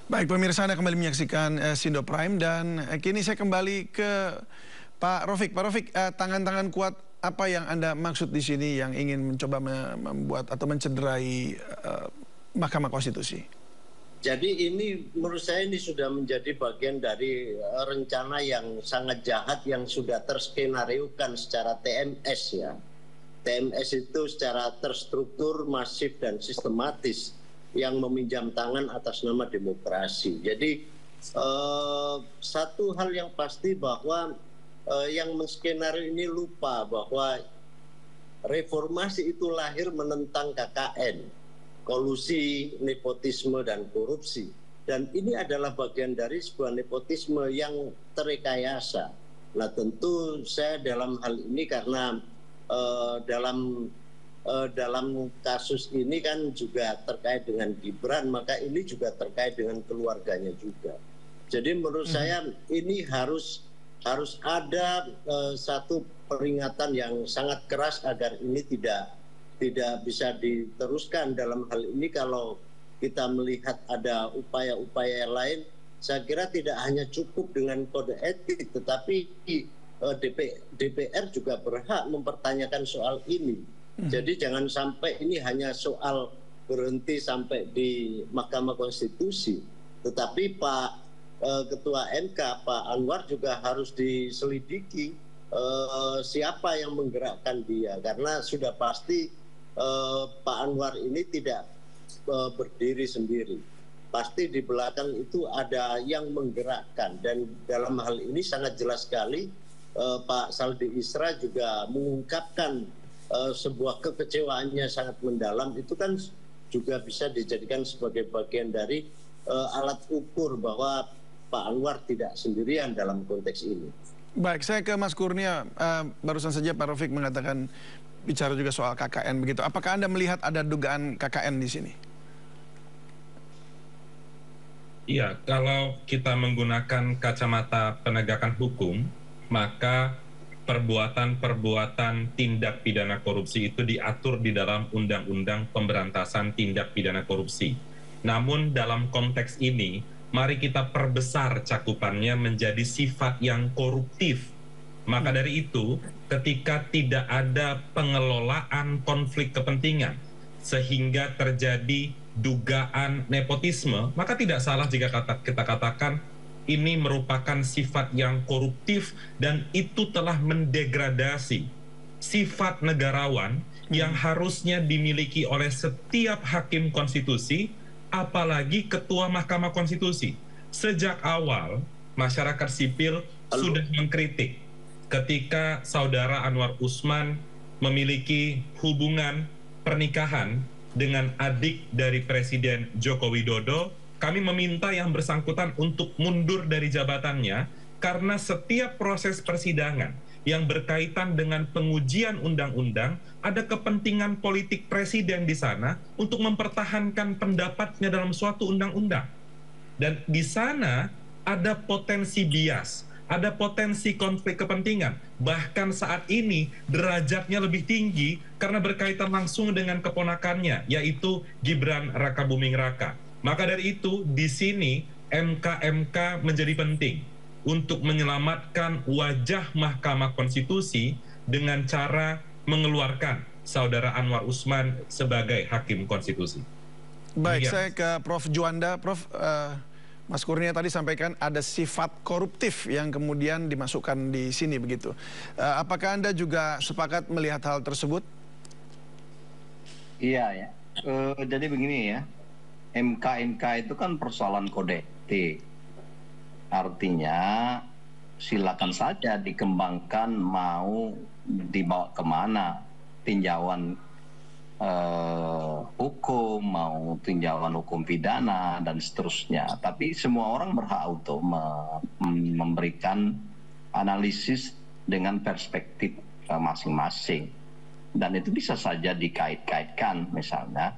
Baik, pemirsa, Anda kembali menyaksikan Sindo Prime dan kini saya kembali ke Pak Rofik. Pak Rofik, tangan-tangan kuat apa yang Anda maksud di sini yang ingin mencoba membuat atau mencederai Mahkamah Konstitusi? Jadi ini menurut saya ini sudah menjadi bagian dari rencana yang sangat jahat yang sudah terskenariokan secara TMS ya. TMS itu secara terstruktur, masif dan sistematis yang meminjam tangan atas nama demokrasi. Jadi satu hal yang pasti bahwa yang menskenario ini lupa bahwa reformasi itu lahir menentang KKN, kolusi, nepotisme dan korupsi. Dan ini adalah bagian dari sebuah nepotisme yang terekayasa. Nah tentu saya dalam hal ini karena dalam kasus ini kan juga terkait dengan Gibran, maka ini juga terkait dengan keluarganya juga. Jadi menurut saya ini harus ada satu peringatan yang sangat keras agar ini tidak bisa diteruskan. Dalam hal ini kalau kita melihat ada upaya-upaya lain, saya kira tidak hanya cukup dengan kode etik, tetapi DPR juga berhak mempertanyakan soal ini. Jadi jangan sampai ini hanya soal berhenti sampai di Mahkamah Konstitusi, tetapi Pak Ketua MK, Pak Anwar juga harus diselidiki siapa yang menggerakkan dia, karena sudah pasti Pak Anwar ini tidak berdiri sendiri. Pasti di belakang itu ada yang menggerakkan, dan dalam hal ini sangat jelas sekali Pak Saldi Isra juga mengungkapkan sebuah kekecewaannya sangat mendalam. Itu kan juga bisa dijadikan sebagai bagian dari alat ukur bahwa Pak Anwar tidak sendirian dalam konteks ini. Baik, saya ke Mas Kurnia. Barusan saja Pak Rofik mengatakan bicara juga soal KKN begitu. Apakah Anda melihat ada dugaan KKN di sini? Iya, kalau kita menggunakan kacamata penegakan hukum, maka perbuatan-perbuatan tindak pidana korupsi itu diatur di dalam Undang-Undang Pemberantasan Tindak Pidana Korupsi. Namun dalam konteks ini, mari kita perbesar cakupannya menjadi sifat yang koruptif. Maka dari itu, ketika tidak ada pengelolaan konflik kepentingan, sehingga terjadi dugaan nepotisme, maka tidak salah jika kita katakan ini merupakan sifat yang koruptif dan itu telah mendegradasi sifat negarawan yang harusnya dimiliki oleh setiap hakim konstitusi, apalagi ketua Mahkamah Konstitusi. Sejak awal, masyarakat sipil sudah mengkritik ketika saudara Anwar Usman memiliki hubungan pernikahan dengan adik dari Presiden Joko Widodo. Kami meminta yang bersangkutan untuk mundur dari jabatannya karena setiap proses persidangan yang berkaitan dengan pengujian undang-undang ada kepentingan politik presiden di sana untuk mempertahankan pendapatnya dalam suatu undang-undang. Dan di sana ada potensi bias, ada potensi konflik kepentingan. Bahkan saat ini derajatnya lebih tinggi karena berkaitan langsung dengan keponakannya, yaitu Gibran Rakabuming Raka. Maka dari itu, di sini MK menjadi penting untuk menyelamatkan wajah Mahkamah Konstitusi dengan cara mengeluarkan saudara Anwar Usman sebagai hakim konstitusi. Baik, saya ke Prof. Juanda. Prof, Mas Kurnia tadi sampaikan ada sifat koruptif yang kemudian dimasukkan di sini begitu. Apakah Anda juga sepakat melihat hal tersebut? Iya ya. Jadi begini ya. MK itu kan persoalan kode etik. Artinya silakan saja dikembangkan mau dibawa kemana, tinjauan hukum, mau tinjauan hukum pidana dan seterusnya. Tapi semua orang berhak untuk memberikan analisis dengan perspektif masing-masing. Dan itu bisa saja dikait-kaitkan. Misalnya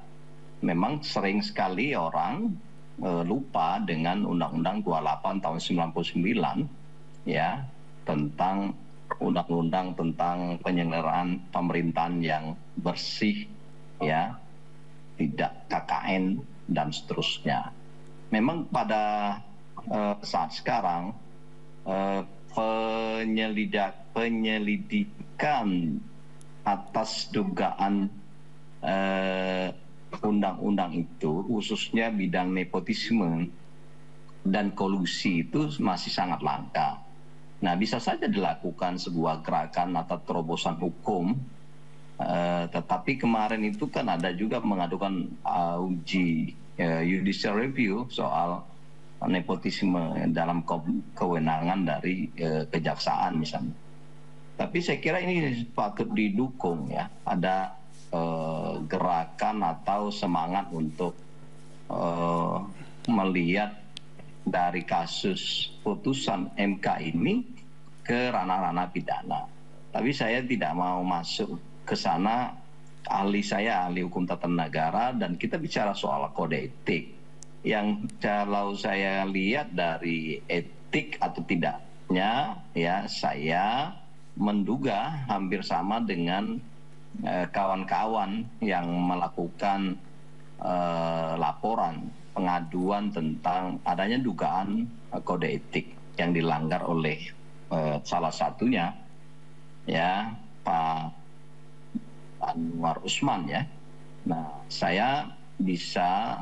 memang sering sekali orang lupa dengan Undang-Undang 28 tahun 99 ya, tentang undang-undang tentang penyelenggaraan pemerintahan yang bersih ya, tidak KKN dan seterusnya. memang pada saat sekarang penyelidikan atas dugaan undang-undang itu, khususnya bidang nepotisme dan kolusi, itu masih sangat langka. Nah, bisa saja dilakukan sebuah gerakan atau terobosan hukum, tetapi kemarin itu kan ada juga mengadukan uji judicial review soal nepotisme dalam kewenangan dari kejaksaan misalnya. Tapi saya kira ini patut didukung ya, ada gerakan atau semangat untuk melihat dari kasus putusan MK ini ke ranah-ranah pidana. Tapi saya tidak mau masuk ke sana, saya ahli hukum tata negara, dan kita bicara soal kode etik. Yang kalau saya lihat dari etik atau tidaknya, ya saya menduga hampir sama dengan kawan-kawan yang melakukan laporan pengaduan tentang adanya dugaan kode etik yang dilanggar oleh salah satunya ya Pak Anwar Usman ya. Nah, saya bisa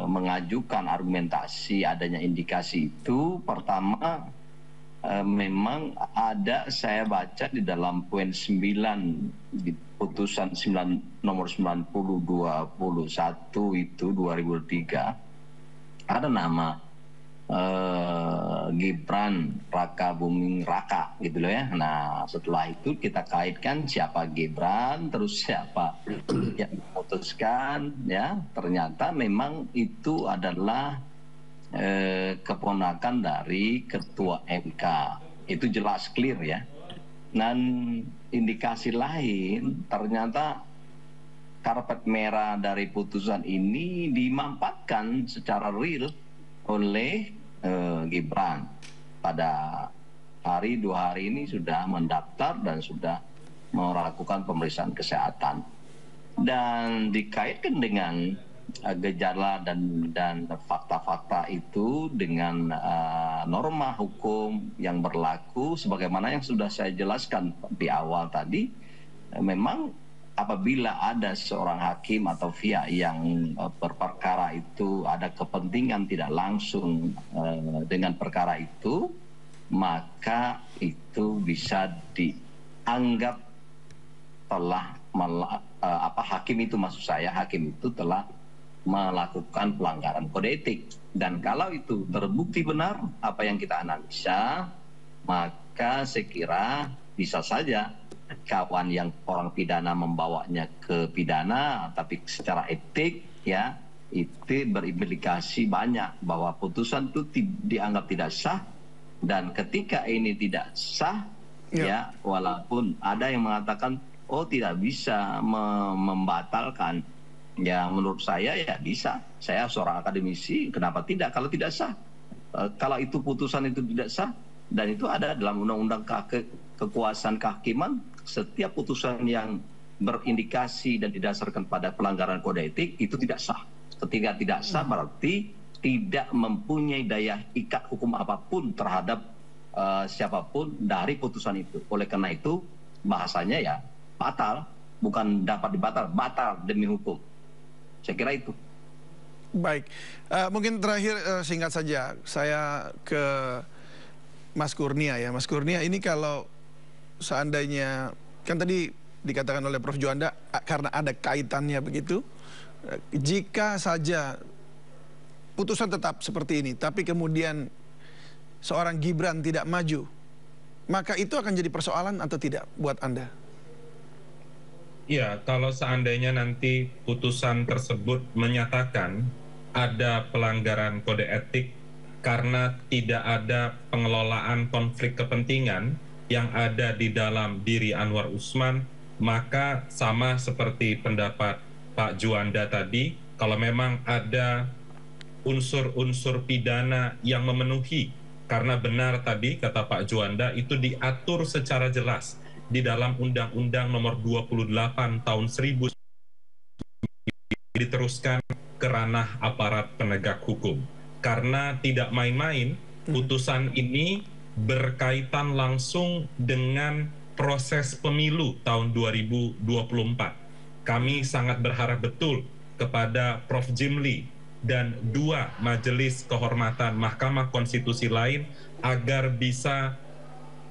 mengajukan argumentasi adanya indikasi itu. Pertama, memang ada, saya baca di dalam poin 9 di putusan nomor 90/21 itu 2003, ada nama Gibran Raka Buming Raka gitu loh ya. Nah, setelah itu kita kaitkan siapa Gibran, terus siapa yang memutuskan ya. Ternyata memang itu adalah keponakan dari ketua MK. Itu jelas clear ya. Dan indikasi lain, ternyata karpet merah dari putusan ini dimanfaatkan secara real oleh Gibran. Pada hari 2 hari ini sudah mendaftar dan sudah melakukan pemeriksaan kesehatan. Dan dikaitkan dengan gejala dan fakta-fakta itu dengan norma hukum yang berlaku sebagaimana yang sudah saya jelaskan di awal tadi. Memang apabila ada seorang hakim atau pihak yang berperkara itu ada kepentingan tidak langsung dengan perkara itu, maka itu bisa dianggap telah hakim itu, maksud saya hakim itu telah melakukan pelanggaran kode etik. Dan kalau itu terbukti benar apa yang kita analisa, maka saya kira bisa saja kawan yang orang pidana membawanya ke pidana, tapi secara etik ya itu berimplikasi banyak bahwa putusan itu dianggap tidak sah. Dan ketika ini tidak sah ya, walaupun ada yang mengatakan oh tidak bisa membatalkan, ya menurut saya ya bisa. Saya seorang akademisi, kenapa tidak kalau tidak sah? Kalau itu putusan itu tidak sah, dan itu ada dalam undang-undang kekuasaan kehakiman, setiap putusan yang berindikasi dan didasarkan pada pelanggaran kode etik itu tidak sah. Ketika tidak sah berarti tidak mempunyai daya ikat hukum apapun terhadap siapapun dari putusan itu. Oleh karena itu bahasanya ya batal, bukan dapat dibatal, batal demi hukum. Saya kira itu. Baik, mungkin terakhir singkat saja saya ke Mas Kurnia ya. Mas Kurnia, ini kalau seandainya, kan tadi dikatakan oleh Prof. Juanda karena ada kaitannya begitu, jika saja putusan tetap seperti ini, tapi kemudian seorang Gibran tidak maju, maka itu akan jadi persoalan atau tidak buat Anda? Ya, kalau seandainya nanti putusan tersebut menyatakan ada pelanggaran kode etik karena tidak ada pengelolaan konflik kepentingan yang ada di dalam diri Anwar Usman, maka sama seperti pendapat Pak Juanda tadi, kalau memang ada unsur-unsur pidana yang memenuhi, karena benar tadi kata Pak Juanda itu diatur secara jelas di dalam Undang-Undang nomor 28 tahun 1000, diteruskan ke ranah aparat penegak hukum. Karena tidak main-main, putusan ini berkaitan langsung dengan proses pemilu tahun 2024. Kami sangat berharap betul kepada Prof. Jimli dan dua majelis kehormatan Mahkamah Konstitusi lain agar bisa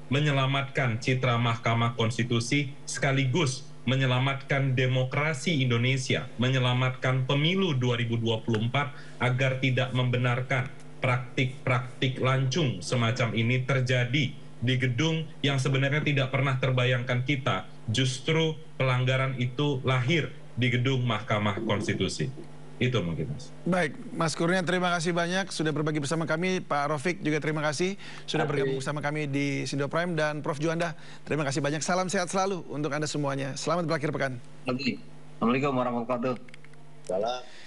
menyelamatkan citra Mahkamah Konstitusi sekaligus menyelamatkan demokrasi Indonesia, menyelamatkan pemilu 2024 agar tidak membenarkan praktik-praktik lancung semacam ini terjadi di gedung yang sebenarnya tidak pernah terbayangkan kita. Justru pelanggaran itu lahir di gedung Mahkamah Konstitusi. Itu mungkin, Mas. Baik, Mas Kurnia, terima kasih banyak sudah berbagi bersama kami. Pak Rofik juga terima kasih sudah bergabung bersama kami di Sindo Prime. Dan Prof. Juanda, terima kasih banyak. Salam sehat selalu untuk Anda semuanya. Selamat berakhir pekan. Assalamualaikum warahmatullahi wabarakatuh. Salam.